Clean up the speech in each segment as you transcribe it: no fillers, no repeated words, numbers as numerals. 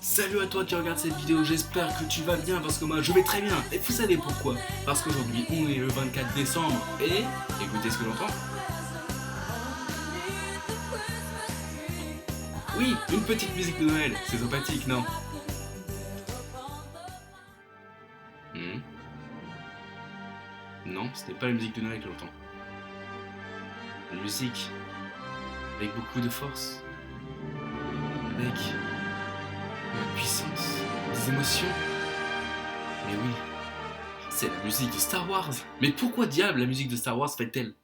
Salut à toi qui regarde cette vidéo, j'espère que tu vas bien parce que moi je vais très bien. Et vous savez pourquoi? Parce qu'aujourd'hui on est le 24 décembre et écoutez ce que j'entends. Oui, une petite musique de Noël, c'est sympathique, non? Hmm. Non, c'était pas la musique de Noël que j'entends. Une musique avec beaucoup de force, avec de la puissance, des émotions. Mais oui, c'est la musique de Star Wars. Mais pourquoi diable la musique de Star Wars fait-elle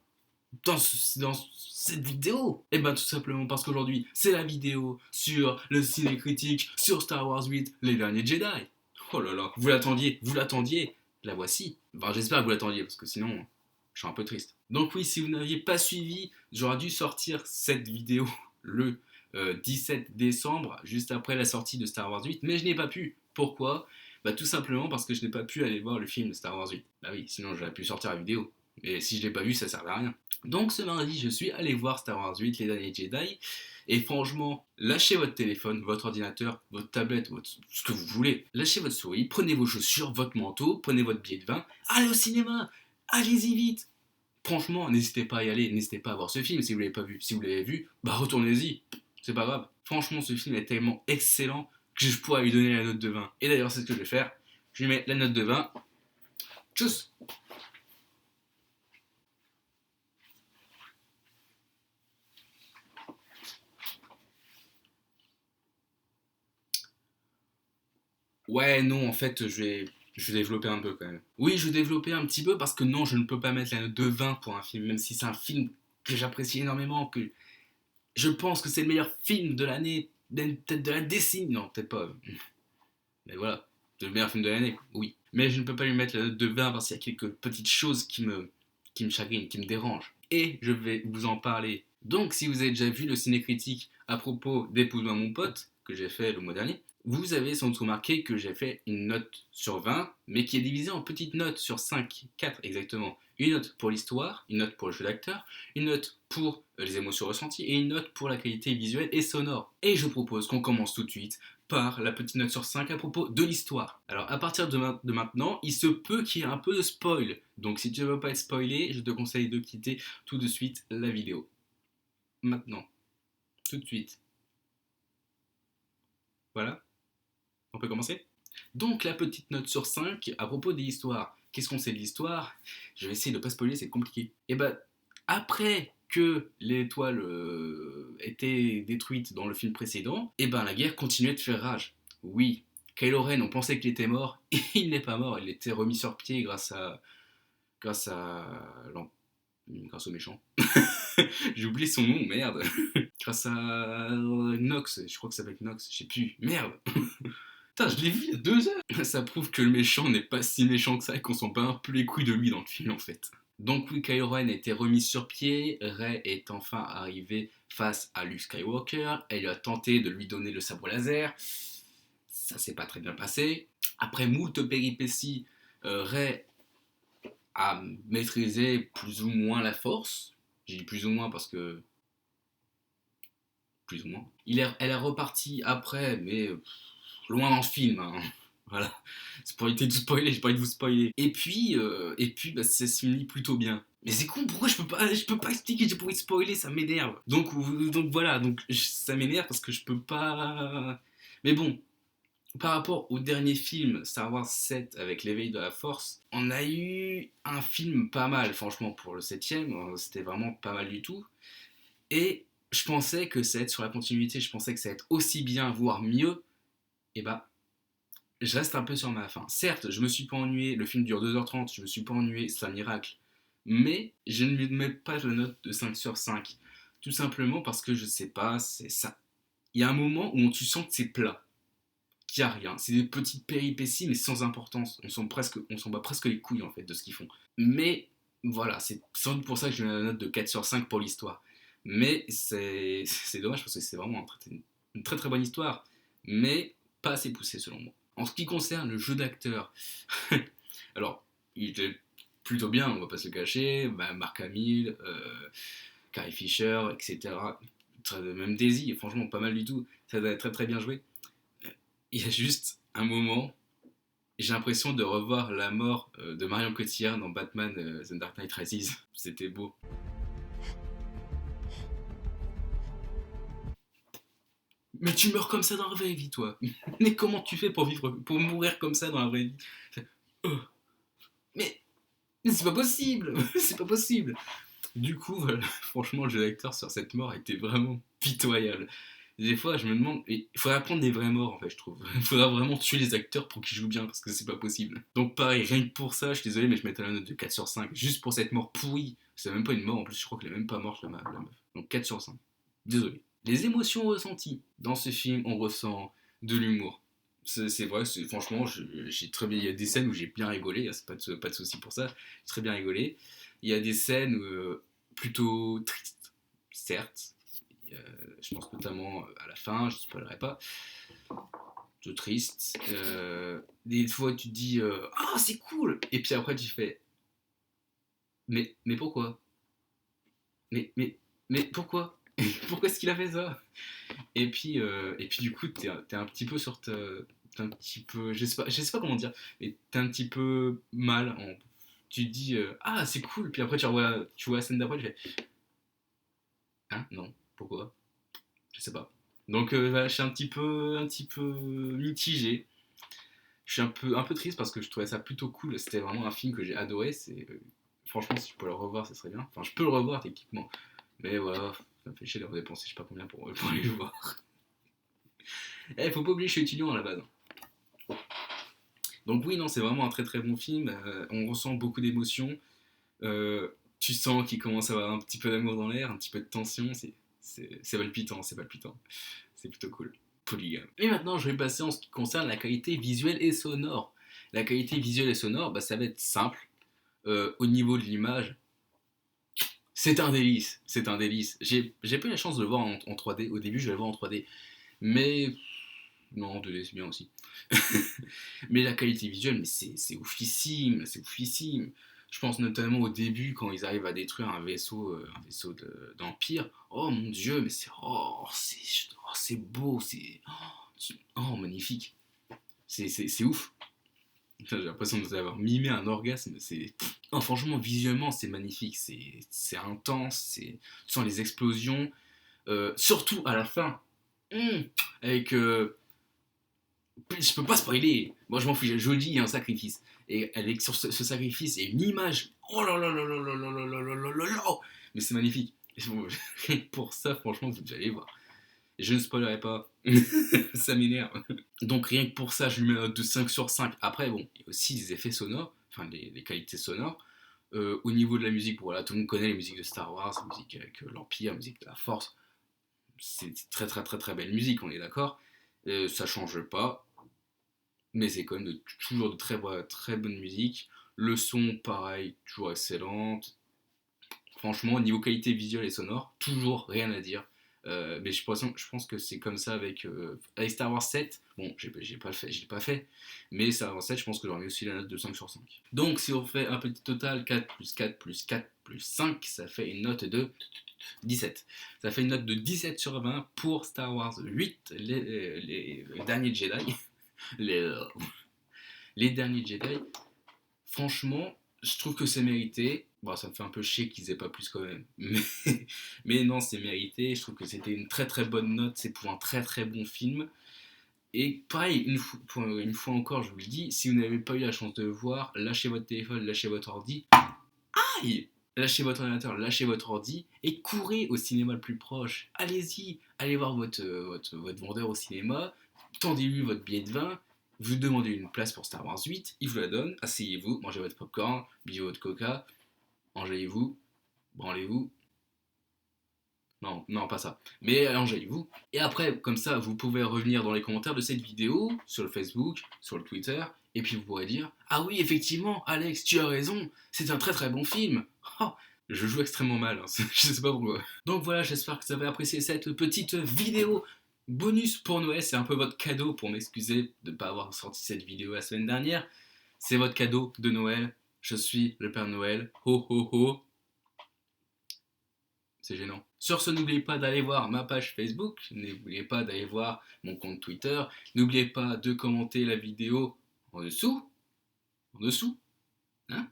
dans cette vidéo? Eh ben tout simplement parce qu'aujourd'hui c'est la vidéo sur le ciné critique sur Star Wars 8, les derniers Jedi. Oh là là, vous l'attendiez, la voici. Enfin j'espère que vous l'attendiez parce que sinon je suis un peu triste. Donc oui, si vous n'aviez pas suivi, j'aurais dû sortir cette vidéo le 17 décembre, juste après la sortie de Star Wars 8, mais je n'ai pas pu. Pourquoi? Bah tout simplement parce que je n'ai pas pu aller voir le film de Star Wars 8. Bah oui, sinon j'aurais pu sortir la vidéo. Et si je l'ai pas vu, ça servait à rien. Donc ce mardi, je suis allé voir Star Wars 8, les derniers Jedi. Et franchement, lâchez votre téléphone, votre ordinateur, votre tablette, ce que vous voulez. Lâchez votre souris, prenez vos chaussures, votre manteau, prenez votre billet de vin. Allez au cinéma, allez-y vite. Franchement, n'hésitez pas à y aller, n'hésitez pas à voir ce film si vous l'avez pas vu. Si vous l'avez vu, bah retournez-y, c'est pas grave. Franchement, ce film est tellement excellent que je pourrais lui donner la note de 20. Et d'ailleurs, c'est ce que je vais faire. Je lui mets la note de 20. Tchuss. Ouais, non, en fait, je vais développer un peu quand même. Oui, je vais développer un petit peu parce que non, je ne peux pas mettre la note de 20 pour un film, même si c'est un film que j'apprécie énormément, que je pense que c'est le meilleur film de l'année, peut-être de la décennie, non, peut-être pas. Mais voilà, c'est le meilleur film de l'année, oui. Mais je ne peux pas lui mettre la note de 20 parce qu'il y a quelques petites choses qui me chagrinent, qui me dérangent. Et je vais vous en parler. Donc, si vous avez déjà vu le ciné-critique à propos d'Épouse-moi mon pote, que j'ai fait le mois dernier, vous avez sans doute remarqué que j'ai fait une note sur 20, mais qui est divisée en petites notes sur 5, 4 exactement. Une note pour l'histoire, une note pour le jeu d'acteur, une note pour les émotions ressenties et une note pour la qualité visuelle et sonore. Et je propose qu'on commence tout de suite par la petite note sur 5 à propos de l'histoire. Alors à partir de maintenant, il se peut qu'il y ait un peu de spoil. Donc si tu ne veux pas être spoilé, je te conseille de quitter tout de suite la vidéo. Maintenant, tout de suite. Voilà, on peut commencer. Donc la petite note sur 5 à propos de l'histoire. Qu'est-ce qu'on sait de l'histoire? Je vais essayer de ne pas spoiler, c'est compliqué. Et bah, après que l'étoile était détruite dans le film précédent, et ben la guerre continuait de faire rage. Oui, Kylo Ren, on pensait qu'il était mort, et il n'est pas mort, il était remis sur pied grâce à grâce au méchant. J'ai oublié son nom, merde. Grâce à Nox, je crois que ça s'appelle Nox, je sais plus. Merde. Putain, je l'ai vu il y a 2 heures. Ça prouve que le méchant n'est pas si méchant que ça et qu'on s'en bat un peu les couilles de lui dans le film en fait. Donc oui, Kylo Ren a été remis sur pied, Rey est enfin arrivée face à Luke Skywalker, elle a tenté de lui donner le sabre laser, ça s'est pas très bien passé. Après moult péripéties, Rey a maîtrisé plus ou moins la force, j'ai dit plus ou moins parce que plus ou moins. Elle est repartie après, mais loin dans le film. Hein. Voilà. C'est pour éviter de vous spoiler, j'ai pas envie de vous spoiler. Et puis bah, ça se finit plutôt bien. Mais c'est con, pourquoi je peux pas expliquer, j'ai pas envie de spoiler, ça m'énerve. Donc voilà, ça m'énerve parce que je peux pas. Mais bon, par rapport au dernier film, Star Wars 7 avec l'éveil de la force, on a eu un film pas mal, franchement, pour le septième, c'était vraiment pas mal du tout. Et je pensais que ça allait être sur la continuité, je pensais que ça allait être aussi bien, voire mieux. Et bah, je reste un peu sur ma faim. Certes, je me suis pas ennuyé, le film dure 2h30, je me suis pas ennuyé, c'est un miracle. Mais je ne lui mets pas la note de 5 sur 5. Tout simplement parce que je sais pas, c'est ça. Il y a un moment où tu sens que c'est plat, qu'il n'y a rien. C'est des petites péripéties, mais sans importance. On s'en bat presque les couilles en fait de ce qu'ils font. Mais voilà, c'est sans doute pour ça que je mets la note de 4 sur 5 pour l'histoire. Mais c'est dommage parce que c'est vraiment une très très bonne histoire, mais pas assez poussée selon moi. En ce qui concerne le jeu d'acteur, alors il était plutôt bien, on va pas se le cacher, bah, Mark Hamill, Carrie Fisher, etc. Même Daisy, franchement pas mal du tout, ça doit être très très bien joué. il y a juste un moment, j'ai l'impression de revoir la mort de Marion Cotillard dans Batman The Dark Knight Rises. C'était beau. Mais tu meurs comme ça dans la vraie vie, toi. Mais comment tu fais pour mourir comme ça dans la vraie vie? Oh, mais, mais c'est pas possible. C'est pas possible. Du coup, voilà, franchement, le jeu d'acteur sur cette mort était vraiment pitoyable. Des fois, je me demande, il faudrait prendre des vrais morts, en fait, je trouve. Il faudra vraiment tuer les acteurs pour qu'ils jouent bien, parce que c'est pas possible. Donc, pareil, rien que pour ça, je suis désolé, mais je mettais la note de 4 sur 5, juste pour cette mort pourrie. C'est même pas une mort, en plus, je crois qu'elle est même pas morte, la meuf. Donc, 4 sur 5. Désolé. Les émotions ressenties. Dans ce film, on ressent de l'humour. C'est vrai, franchement, j'ai très bien. Il y a des scènes où j'ai bien rigolé, c'est pas de souci pour ça. J'ai très bien rigolé. Il y a des scènes plutôt tristes, certes. Je pense notamment à la fin, je ne spoilerai pas. Plutôt triste. Des fois, tu te dis ah, c'est cool! Et puis après, tu fais mais pourquoi? Mais pourquoi? Pourquoi est-ce qu'il a fait ça? Et puis du coup, t'es un petit peu t'es un petit peu, je sais pas comment dire, mais t'es un petit peu mal. Tu te dis ah, c'est cool, puis après tu vois la scène d'après, tu fais hein, non, pourquoi? Je sais pas. Donc voilà, je suis un petit peu mitigé. Je suis un peu triste parce que je trouvais ça plutôt cool. C'était vraiment un film que j'ai adoré. Franchement, si je peux le revoir, ça serait bien. Enfin, je peux le revoir techniquement, mais voilà, ça me fait chier de dépenser je sais pas combien pour aller le voir. Eh, faut pas oublier, je suis étudiant à la base. Donc oui, non, c'est vraiment un très très bon film. On ressent beaucoup d'émotions. Tu sens qu'il commence à avoir un petit peu d'amour dans l'air, un petit peu de tension. C'est palpitant, c'est palpitant. C'est plutôt cool. Polygame. Et maintenant, je vais passer en ce qui concerne la qualité visuelle et sonore. La qualité visuelle et sonore, bah, ça va être simple. Au niveau de l'image, c'est un délice. C'est un délice. J'ai pas eu la chance de le voir en 3D. Au début, je vais le voir en 3D. Mais non, 2D c'est bien aussi. Mais la qualité visuelle, mais c'est oufissime, c'est oufissime. Je pense notamment au début quand ils arrivent à détruire un vaisseau d'Empire. Oh mon dieu, mais c'est beau, magnifique. C'est ouf. Putain, j'ai l'impression d'avoir mimé un orgasme. Non, franchement, visuellement, c'est magnifique. C'est intense. Tu sens les explosions. Surtout à la fin. Mmh, avec je peux pas spoiler. Moi, je m'en fous. Je le dis, il y a un sacrifice. Et avec sur ce sacrifice, il y a une image. Oh là là là là là là là là là là là là. Mais c'est magnifique. Pour ça, franchement, vous devez aller voir. Je ne spoilerai pas. Ça m'énerve. Donc, rien que pour ça, je lui mets une note de 5 sur 5. Après, bon, il y a aussi des effets sonores, enfin, les qualités sonores. Au niveau de la musique, voilà, tout le monde connaît les musiques de Star Wars, la musique avec l'Empire, la musique de la Force. C'est très très très très belle musique, on est d'accord. Ça change pas, mais c'est quand même toujours de très, très bonne musique. Le son, pareil, toujours excellent. Franchement, au niveau qualité visuelle et sonore, toujours rien à dire. Mais je pense que c'est comme ça avec Star Wars 7. Bon, j'ai pas fait, je l'ai pas fait, mais Star Wars 7, je pense que j'aurais mis aussi la note de 5 sur 5. Donc, si on fait un petit total, 4 plus 4 plus 4 plus 5, ça fait une note de 17. Ça fait une note de 17 sur 20 pour Star Wars 8, les derniers Jedi. Les, les derniers Jedi. Franchement, je trouve que c'est mérité. Bon, ça me fait un peu chier qu'ils aient pas plus quand même. Mais non, c'est mérité. Je trouve que c'était une très très bonne note. C'est pour un très très bon film. Et pareil, une fois encore, je vous le dis, si vous n'avez pas eu la chance de le voir, lâchez votre téléphone, lâchez votre ordi. Aïe! Lâchez votre ordinateur, lâchez votre ordi et courez au cinéma le plus proche. Allez-y, allez voir votre vendeur au cinéma, tendez-lui votre billet de vin, vous demandez une place pour Star Wars 8, il vous la donne, asseyez-vous, mangez votre popcorn, buvez votre coca, enjaillez-vous, branlez-vous. Non, non, pas ça. Mais enjaillez-vous. Et après, comme ça, vous pouvez revenir dans les commentaires de cette vidéo, sur le Facebook, sur le Twitter, et puis vous pourrez dire ah oui, effectivement, Alex, tu as raison, c'est un très très bon film. Oh, je joue extrêmement mal, hein, je sais pas pourquoi. Donc voilà, j'espère que vous avez apprécié cette petite vidéo bonus pour Noël. C'est un peu votre cadeau pour m'excuser de ne pas avoir sorti cette vidéo la semaine dernière. C'est votre cadeau de Noël. Je suis le Père Noël. Ho ho ho. C'est gênant. Sur ce, n'oubliez pas d'aller voir ma page Facebook, n'oubliez pas d'aller voir mon compte Twitter, n'oubliez pas de commenter la vidéo en dessous, hein,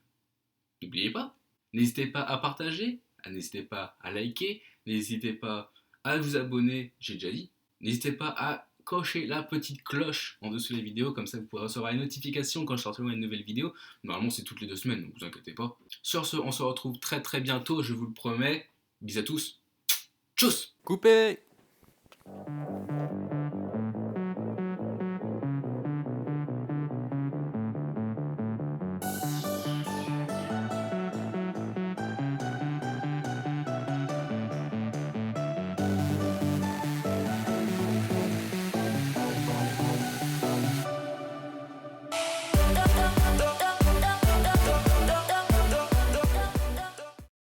n'oubliez pas. N'hésitez pas à partager, n'hésitez pas à liker, n'hésitez pas à vous abonner, j'ai déjà dit. N'hésitez pas à cocher la petite cloche en dessous des vidéos, comme ça vous pourrez recevoir une notification quand je sortirai une nouvelle vidéo. Normalement c'est toutes les 2 semaines, donc vous inquiétez pas. Sur ce, on se retrouve très très bientôt, je vous le promets. Bisous à tous. Tchuss. Coupé!